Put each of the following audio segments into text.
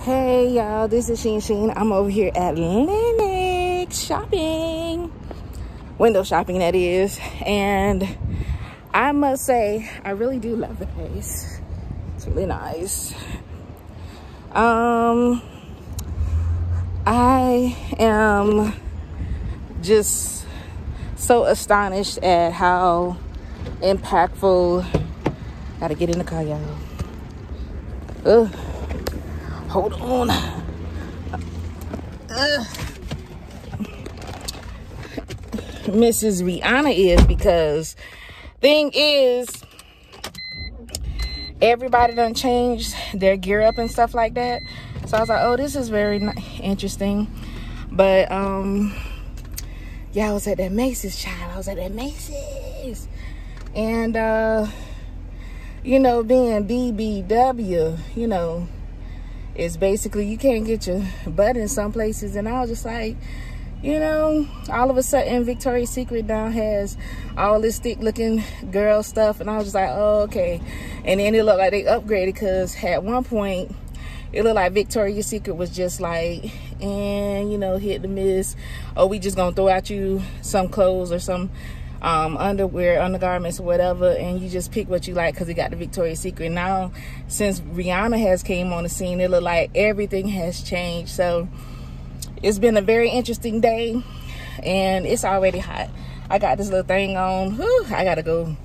Hey y'all, this is Sheen. I'm over here at Lenox shopping, window shopping that is, and I must say I really do love the place. It's really nice. I am just so astonished at how impactful. Gotta get in the car, y'all. Hold on. Mrs. Rihanna is, because thing is, everybody done changed their gear up and stuff like that. So I was like, oh, this is very interesting. But yeah, I was at that Macy's, child. I was at that Macy's, and you know, being BBW, you know, it's basically you can't get your butt in some places. And I was just like, you know, all of a sudden Victoria's Secret now has all this thick looking girl stuff, and I was just like, oh, okay. And then it looked like they upgraded, because at one point it looked like Victoria's Secret was just like, and you know, hit the miss, oh, we just gonna throw at you some clothes or some underwear, undergarments or whatever, and you just pick what you like because it got the Victoria's Secret. Now since Rihanna has came on the scene, it look like everything has changed. So it's been a very interesting day, and it's already hot. I got this little thing on. Whew, I gotta go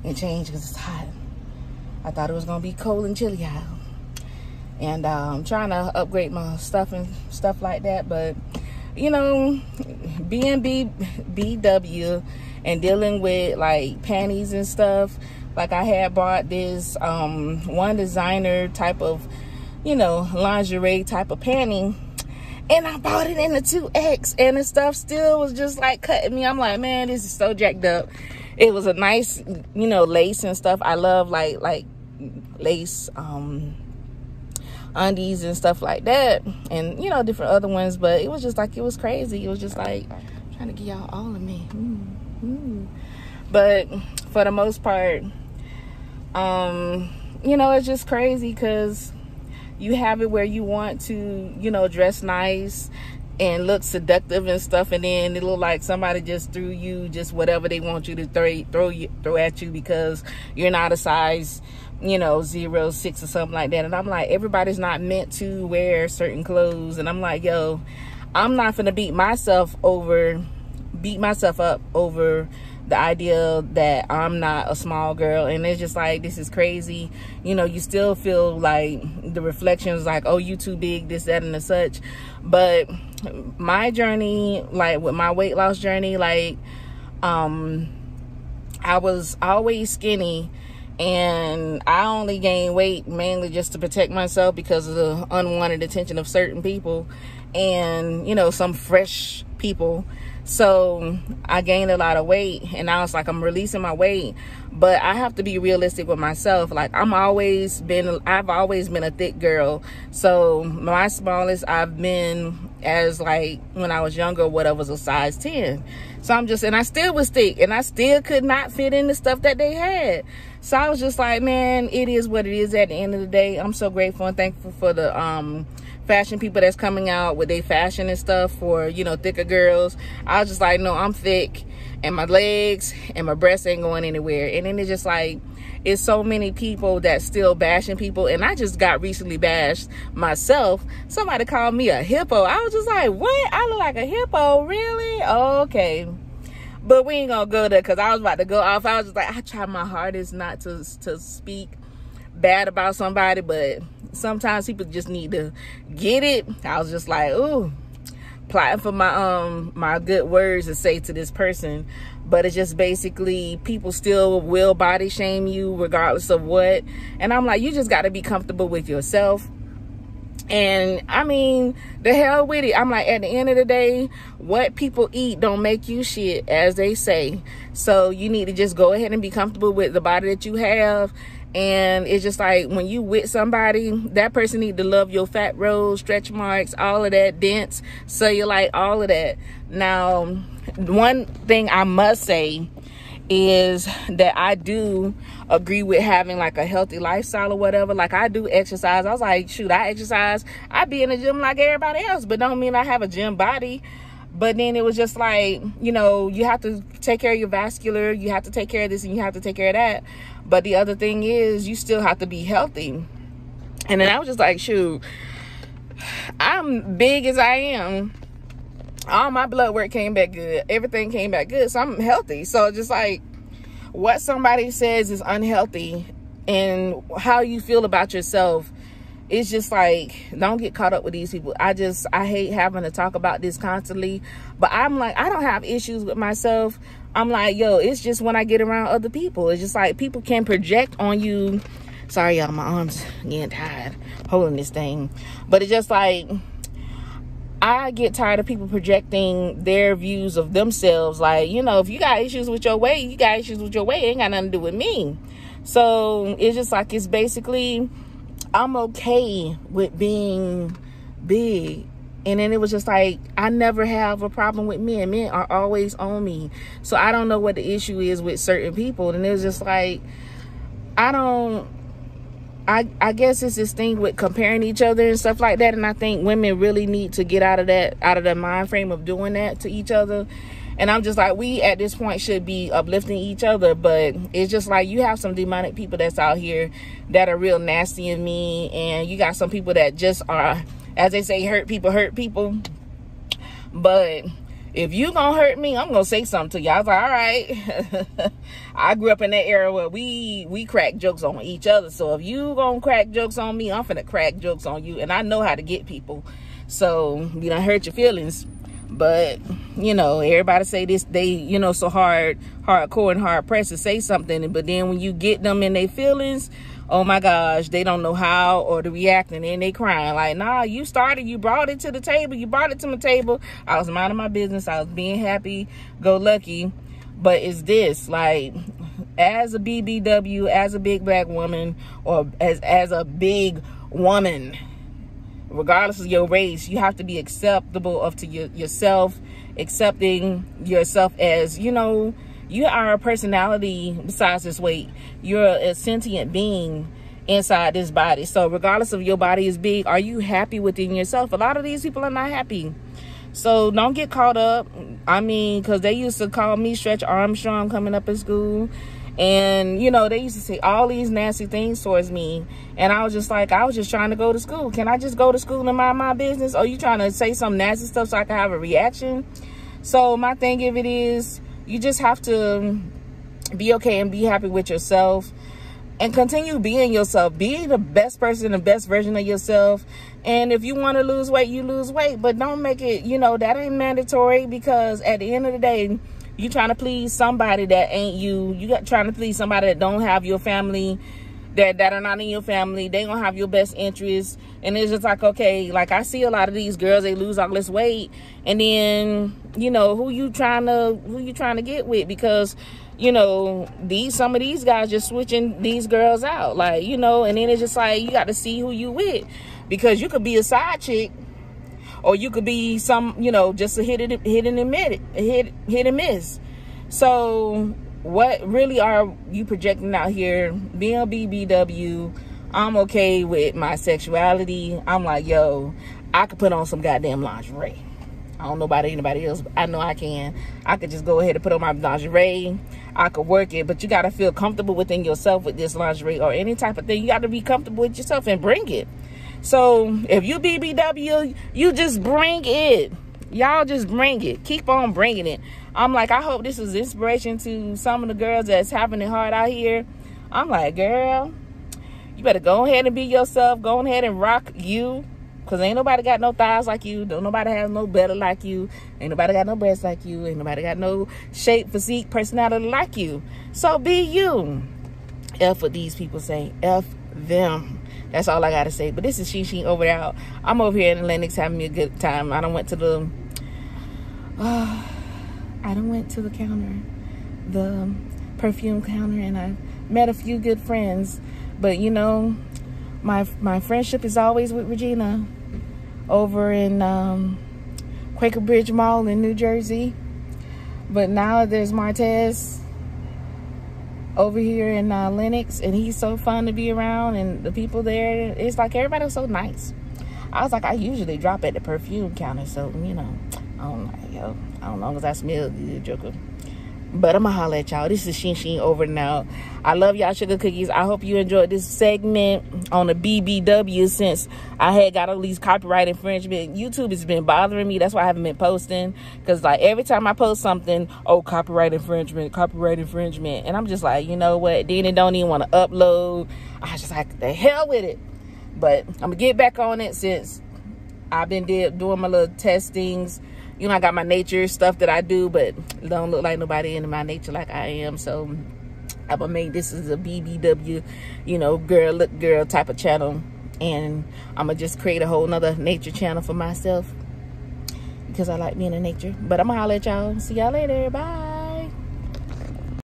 and change because it's hot. I thought it was gonna be cold and chilly out, and I'm trying to upgrade my stuff and stuff like that. But you know, being BW and dealing with like panties and stuff, like I had bought this one designer type of, you know, lingerie type of panty, and I bought it in the 2X, and the stuff still was just like cutting me. I'm like, man, this is so jacked up. It was a nice, you know, lace and stuff. I love like lace undies and stuff like that, and you know, different other ones. But it was just like, it was crazy. It was just like, I'm trying to get y'all all of me. But for the most part, you know, it's just crazy because you have it where you want to, you know, dress nice and look seductive and stuff, and then it look like somebody just threw you just whatever they want you to throw at you because you're not a size, you know, 0, 6 or something like that. And I'm like, everybody's not meant to wear certain clothes. And I'm like, yo, I'm not gonna beat myself up over the idea that I'm not a small girl. And it's just like, this is crazy. You know, you still feel like the reflections like, oh, you too big, this, that, and the such. But my journey, like with my weight loss journey, like I was always skinny, and I only gained weight mainly just to protect myself because of the unwanted attention of certain people and, you know, some fresh people. So I gained a lot of weight, and I was like, I'm releasing my weight, but I have to be realistic with myself. Like I've always been a thick girl. So my smallest I've been as like when I was younger, whatever, was a size 10. So and I still was thick, and I still could not fit in the stuff that they had. So I was just like, man, it is what it is at the end of the day. I'm so grateful and thankful for the fashion people that's coming out with their fashion and stuff for, you know, thicker girls. I was just like, no, I'm thick, and my legs and my breasts ain't going anywhere. And then it's just like, it's so many people that still bashing people. And I just got recently bashed myself. Somebody called me a hippo. I was just like, what? I look like a hippo? Really? Okay. But we ain't gonna go there, because I was about to go off. I was just like, I try my hardest not to speak bad about somebody, but sometimes people just need to get it. I was just like, ooh, plotting for my good words to say to this person. But it's just basically, people still will body shame you regardless of what. And I'm like, you just got to be comfortable with yourself. And I mean, the hell with it. I'm like, at the end of the day, what people eat don't make you shit, as they say. So you need to just go ahead and be comfortable with the body that you have. And it's just like, when you with somebody, that person need to love your fat rolls, stretch marks, all of that, dents, cellulite, all of that. Now, one thing I must say is that I do agree with having like a healthy lifestyle or whatever. Like, I do exercise. I was like, shoot, I exercise. I be in the gym like everybody else, but don't mean I have a gym body. But then it was just like, you know, you have to take care of your vascular, you have to take care of this, and you have to take care of that. But the other thing is, you still have to be healthy. And then I was just like, shoot, I'm big as I am. All my blood work came back good. Everything came back good. So I'm healthy. So just like what somebody says is unhealthy and how you feel about yourself, it's just like, don't get caught up with these people. I hate having to talk about this constantly. But I'm like, I don't have issues with myself. I'm like, yo, it's just when I get around other people. It's just like people can project on you. Sorry, y'all, my arms getting tired holding this thing. But it's just like, I get tired of people projecting their views of themselves. Like, you know, if you got issues with your weight, you got issues with your weight. It ain't got nothing to do with me. So it's just like, it's basically, I'm okay with being big. And then it was just like, I never have a problem with men. Men are always on me. So I don't know what the issue is with certain people. And it was just like, I guess it's this thing with comparing each other and stuff like that. And I think women really need to get out of the mind frame of doing that to each other. And I'm just like, we at this point should be uplifting each other. But it's just like, you have some demonic people that's out here that are real nasty and mean. And you got some people that just are, as they say, hurt people. But if you gonna hurt me, I'm gonna say something to you. I was like, all right. I grew up in that era where we crack jokes on each other. So if you gonna crack jokes on me, I'm finna crack jokes on you. And I know how to get people. So you don't hurt your feelings. But, you know, everybody say this, they, you know, so hardcore and hard pressed to say something. But then when you get them in their feelings, oh my gosh, they don't know how or to react, and then they crying like, nah, you started, you brought it to the table, you brought it to my table. I was minding my business, I was being happy, go lucky. But it's this, like, as a BBW, as a big black woman, or as a big woman, regardless of your race, you have to be acceptable of to yourself, accepting yourself as, you know, you are a personality besides this weight. You're a sentient being inside this body. So regardless of your body is big, are you happy within yourself? A lot of these people are not happy. So don't get caught up. I mean, because they used to call me Stretch Armstrong coming up in school. And, you know, they used to say all these nasty things towards me. And I was just like, I was just trying to go to school. Can I just go to school and mind my business? Or you trying to say some nasty stuff so I can have a reaction? So my thing of it is, you just have to be okay and be happy with yourself. And continue being yourself. Be the best person, the best version of yourself. And if you want to lose weight, you lose weight. But don't make it, you know, that ain't mandatory. Because at the end of the day, you trying to please somebody that ain't you. You got trying to please somebody that don't have your family, that are not in your family. They gonna have your best interests. And it's just like, okay, like I see a lot of these girls, they lose all this weight, and then, you know, who you trying to get with? Because, you know, some of these guys just switching these girls out, like, you know. And then it's just like, you got to see who you with, because you could be a side chick, or you could be some, you know, just a hit and miss. So what really are you projecting out here? Being a BBW, I'm okay with my sexuality. I'm like, yo, I could put on some goddamn lingerie. I don't know about anybody else, but I know I can. I could just go ahead and put on my lingerie. I could work it, but you got to feel comfortable within yourself with this lingerie or any type of thing. You got to be comfortable with yourself and bring it. So if you BBW, you just bring it. Y'all just bring it. Keep on bringing it. I'm like, I hope this is inspiration to some of the girls that's having it hard out here. I'm like, girl, you better go ahead and be yourself. Go ahead and rock you. Because ain't nobody got no thighs like you. Don't nobody have no belly like you. Ain't nobody got no breasts like you. Ain't nobody got no shape, physique, personality like you. So be you. F what these people say. F them. That's all I got to say. But this is She over there. I'm over here in Lenox having me a good time. I done went to the counter, the perfume counter, and I met a few good friends. But, you know, my friendship is always with Regina over in Quaker Bridge Mall in New Jersey. But now there's Martez over here in Lenox, and he's so fun to be around, and the people there, it's like everybody was so nice. I was like, I usually drop at the perfume counter, so you know, I don't know, because I smell the joker. But I'm gonna holler at y'all. This is Sheen over and out. I love y'all sugar cookies. I hope you enjoyed this segment on the BBW, since I had got all these copyright infringement. YouTube has been bothering me. That's why I haven't been posting, because like every time I post something, oh, copyright infringement. And I'm just like, you know what, then it don't even want to upload. I was just like, the hell with it. But I'm gonna get back on it, since I've been doing my little testings. You know, I got my nature stuff that I do, but it don't look like nobody into my nature like I am. So I'm gonna make this is a BBW, you know, girl type of channel. And I'm gonna just create a whole nother nature channel for myself, because I like being in nature. But I'm gonna holler at y'all. See y'all later. Bye.